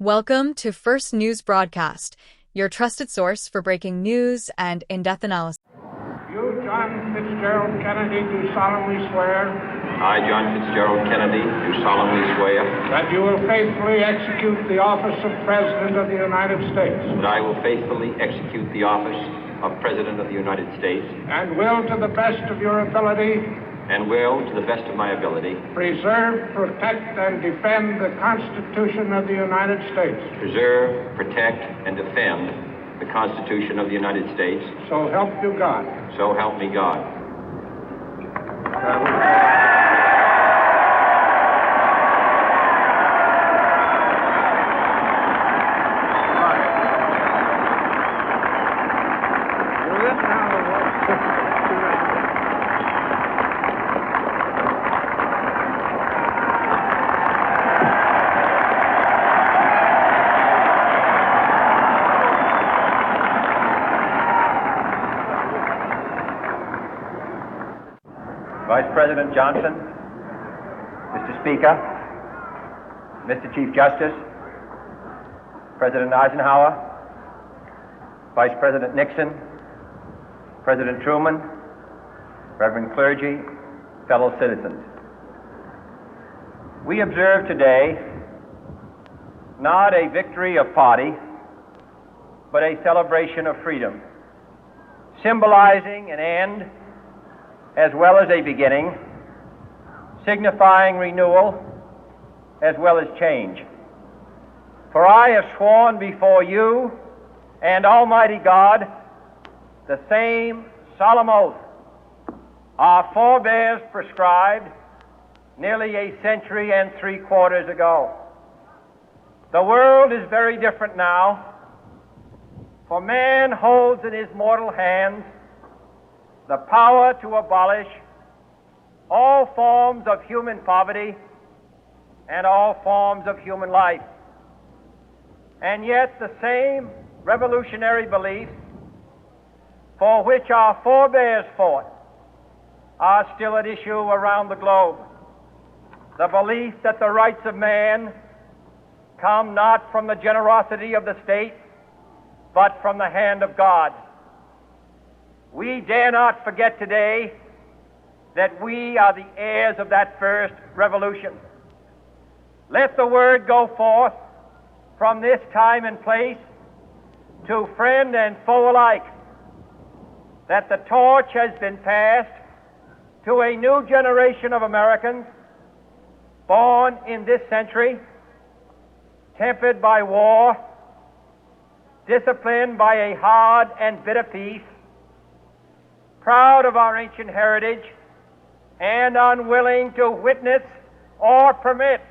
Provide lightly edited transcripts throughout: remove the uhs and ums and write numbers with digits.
Welcome to First News Broadcast, your trusted source for breaking news and in-depth analysis. You, John Fitzgerald Kennedy, do solemnly swear I, John Fitzgerald Kennedy, do solemnly swear that you will faithfully execute the office of President of the United States that I will faithfully execute the office of President of the United States and will, to the best of your ability, and will, to the best of my ability, preserve, protect, and defend the Constitution of the United States. preserve, protect, and defend the Constitution of the United States. So help you God. So help me God. Vice President Johnson, Mr. Speaker, Mr. Chief Justice, President Eisenhower, Vice President Nixon, President Truman, Reverend clergy, fellow citizens. We observe today not a victory of party, but a celebration of freedom, symbolizing an end as well as a beginning, signifying renewal as well as change. For I have sworn before you and Almighty God the same solemn oath our forebears prescribed nearly a century and 3/4 ago. The world is very different now, for man holds in his mortal hands the power to abolish all forms of human poverty and all forms of human life. And yet the same revolutionary beliefs for which our forebears fought are still at issue around the globe. The belief that the rights of man come not from the generosity of the state, but from the hand of God. We dare not forget today that we are the heirs of that first revolution. Let the word go forth from this time and place to friend and foe alike that the torch has been passed to a new generation of Americans born in this century, tempered by war, disciplined by a hard and bitter peace, proud of our ancient heritage, and unwilling to witness or permit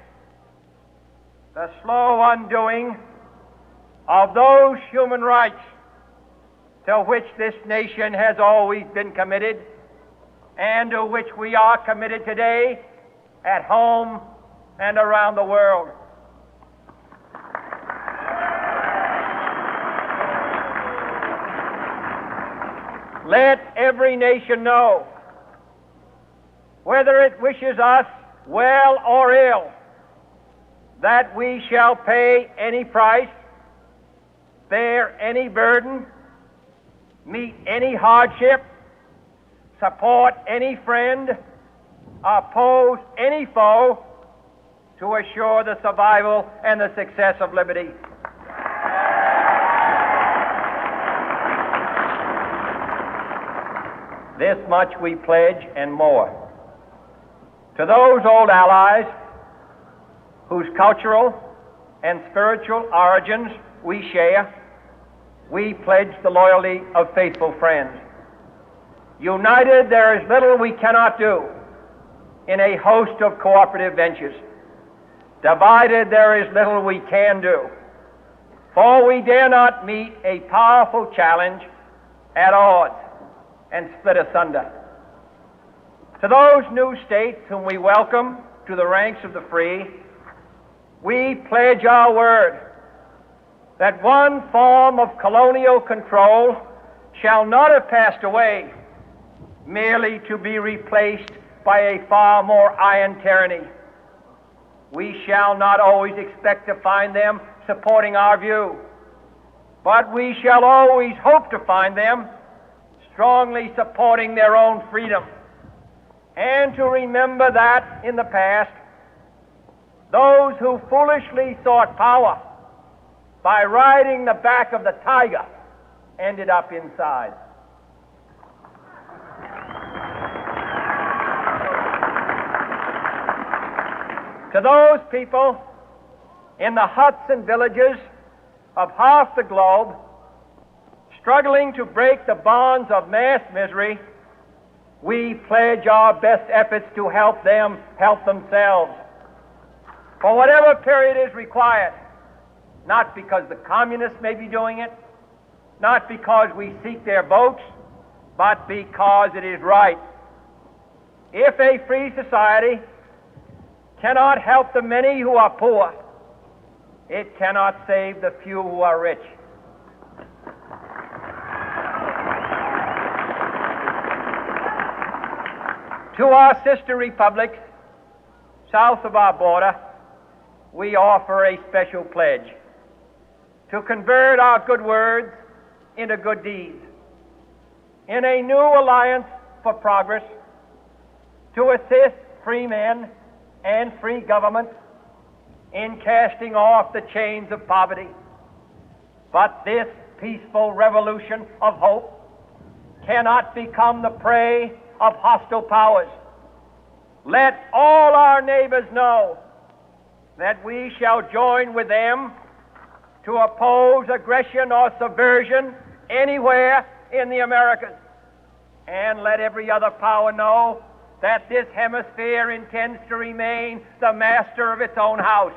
the slow undoing of those human rights to which this nation has always been committed and to which we are committed today at home and around the world. Let every nation know, whether it wishes us well or ill, that we shall pay any price, bear any burden, meet any hardship, support any friend, oppose any foe to assure the survival and the success of liberty. This much we pledge and more. To those old allies whose cultural and spiritual origins we share, we pledge the loyalty of faithful friends. United, there is little we cannot do in a host of cooperative ventures. Divided, there is little we can do, for we dare not meet a powerful challenge at odds and split asunder. To those new states whom we welcome to the ranks of the free, we pledge our word that one form of colonial control shall not have passed away, merely to be replaced by a far more iron tyranny. We shall not always expect to find them supporting our view, but we shall always hope to find them strongly supporting their own freedom, and to remember that in the past, those who foolishly sought power by riding the back of the tiger ended up inside. To those people in the huts and villages of half the globe struggling to break the bonds of mass misery, we pledge our best efforts to help them help themselves for whatever period is required, not because the communists may be doing it, not because we seek their votes, but because it is right. If a free society cannot help the many who are poor, it cannot save the few who are rich. To our sister republics south of our border, we offer a special pledge to convert our good words into good deeds, in a new alliance for progress, to assist free men and free governments in casting off the chains of poverty. But this peaceful revolution of hope cannot become the prey of hostile powers. Let all our neighbors know that we shall join with them to oppose aggression or subversion anywhere in the Americas. And let every other power know that this hemisphere intends to remain the master of its own house.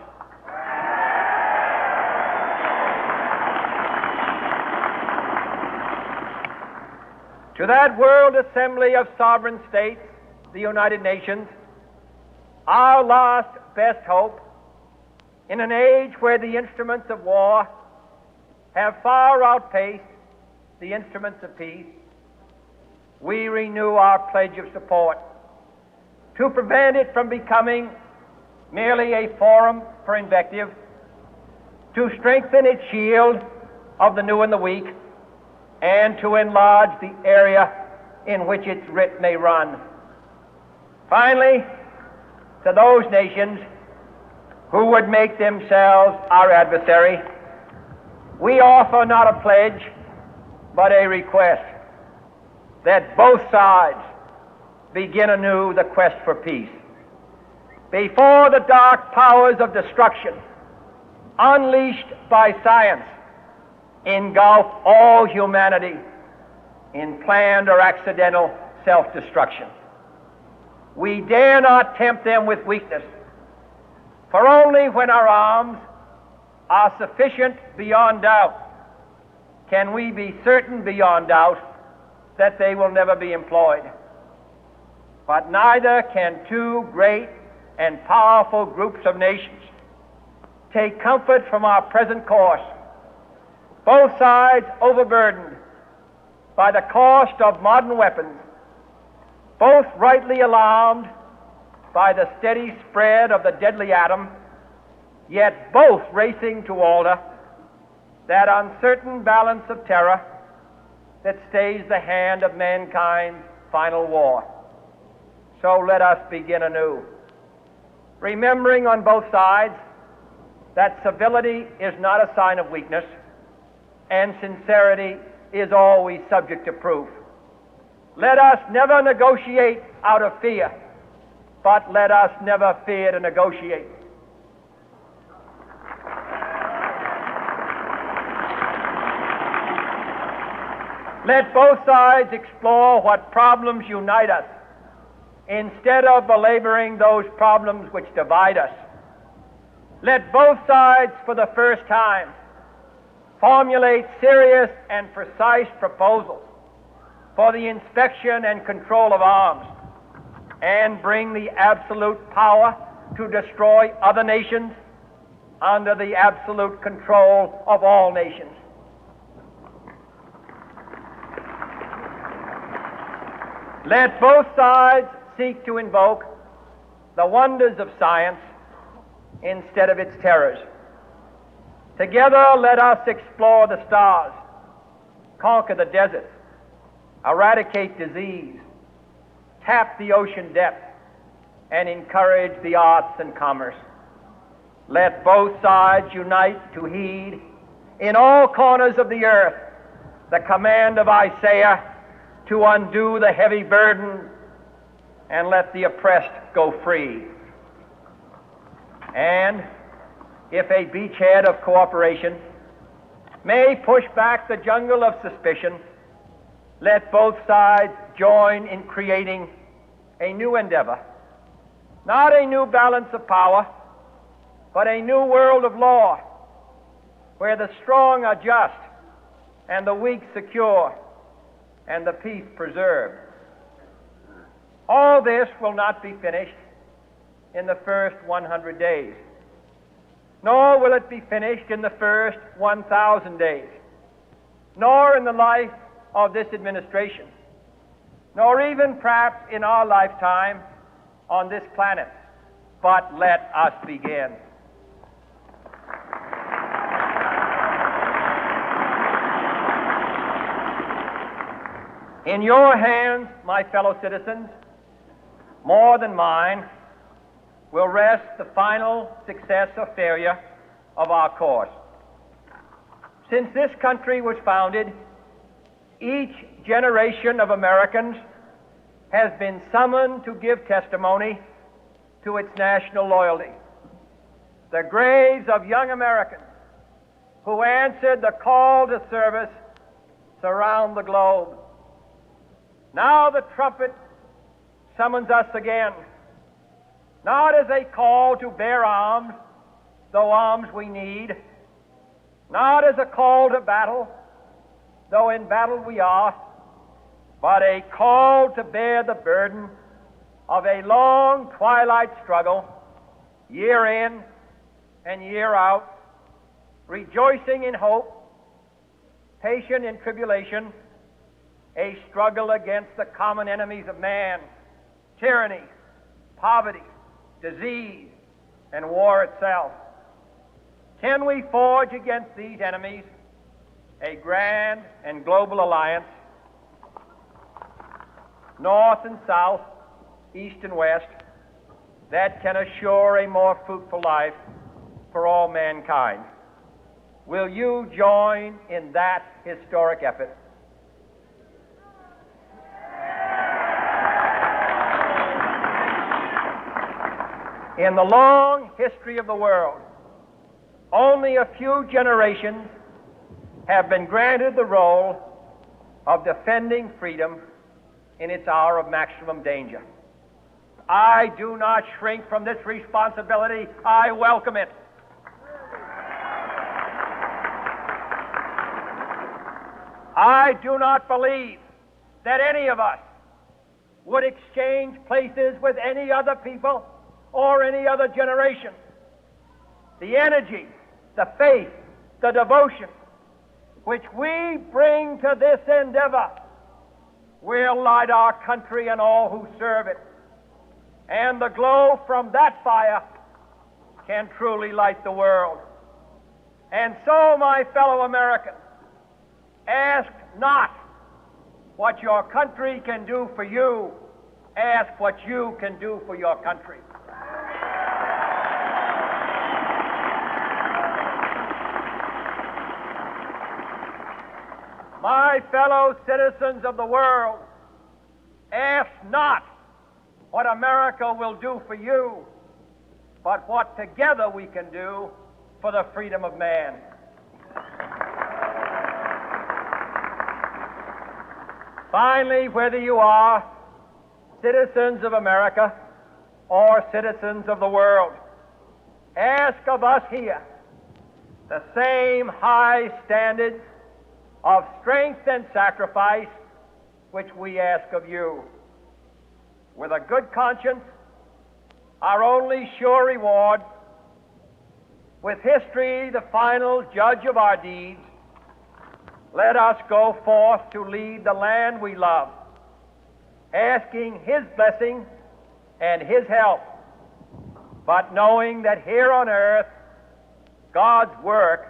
To that World Assembly of Sovereign States, the United Nations, our last best hope, in an age where the instruments of war have far outpaced the instruments of peace, we renew our pledge of support to prevent it from becoming merely a forum for invective, to strengthen its shield of the new and the weak, and to enlarge the area in which its writ may run. Finally, to those nations who would make themselves our adversary, we offer not a pledge, but a request that both sides begin anew the quest for peace. Before the dark powers of destruction, unleashed by science, engulf all humanity in planned or accidental self-destruction, we dare not tempt them with weakness, for only when our arms are sufficient beyond doubt can we be certain beyond doubt that they will never be employed. But neither can two great and powerful groups of nations take comfort from our present course, both sides overburdened by the cost of modern weapons, both rightly alarmed by the steady spread of the deadly atom, yet both racing to alter that uncertain balance of terror that stays the hand of mankind's final war. So let us begin anew, remembering on both sides that civility is not a sign of weakness, and sincerity is always subject to proof. Let us never negotiate out of fear, but let us never fear to negotiate. Let both sides explore what problems unite us, instead of belaboring those problems which divide us. Let both sides, for the first time, formulate serious and precise proposals for the inspection and control of arms, and bring the absolute power to destroy other nations under the absolute control of all nations. Let both sides seek to invoke the wonders of science instead of its terrors. Together let us explore the stars, conquer the deserts, eradicate disease, tap the ocean depth, and encourage the arts and commerce. Let both sides unite to heed in all corners of the earth the command of Isaiah to undo the heavy burden and let the oppressed go free. And if a beachhead of cooperation may push back the jungle of suspicion, let both sides join in creating a new endeavor, not a new balance of power, but a new world of law, where the strong are just and the weak secure and the peace preserved. All this will not be finished in the first 100 days, nor will it be finished in the first 1,000 days, nor in the life of this administration, nor even perhaps in our lifetime on this planet. But let us begin. In your hands, my fellow citizens, more than mine, will rest the final success or failure of our course. Since this country was founded, each generation of Americans has been summoned to give testimony to its national loyalty. The graves of young Americans who answered the call to service surround the globe. Now the trumpet summons us again, not as a call to bear arms, though arms we need, not as a call to battle, though in battle we are, but a call to bear the burden of a long twilight struggle, year in and year out, rejoicing in hope, patient in tribulation, a struggle against the common enemies of man, tyranny, poverty, disease, and war itself. Can we forge against these enemies a grand and global alliance, north and south, east and west, that can assure a more fruitful life for all mankind? Will you join in that historic effort? In the long history of the world, only a few generations have been granted the role of defending freedom in its hour of maximum danger. I do not shrink from this responsibility. I welcome it. I do not believe that any of us would exchange places with any other people or any other generation. The energy, the faith, the devotion which we bring to this endeavor will light our country and all who serve it. And the glow from that fire can truly light the world. And so, my fellow Americans, ask not what your country can do for you, ask what you can do for your country. My fellow citizens of the world, ask not what America will do for you, but what together we can do for the freedom of man. Finally, whether you are citizens of America or citizens of the world, ask of us here the same high standards of strength and sacrifice which we ask of you. With a good conscience, our only sure reward, with history the final judge of our deeds, let us go forth to lead the land we love, asking His blessing and His help, but knowing that here on earth God's work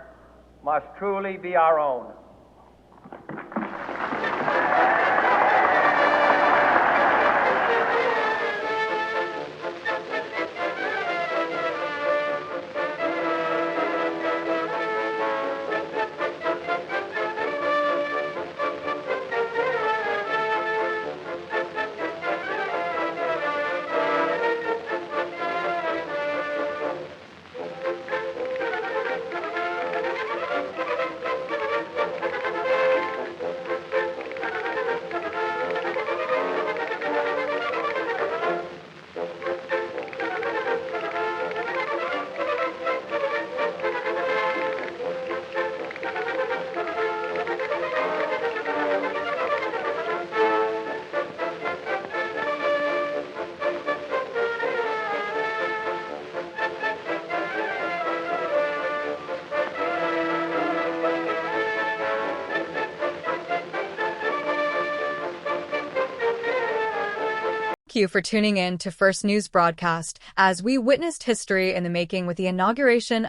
must truly be our own. Thank you for tuning in to First News Broadcast as we witnessed history in the making with the inauguration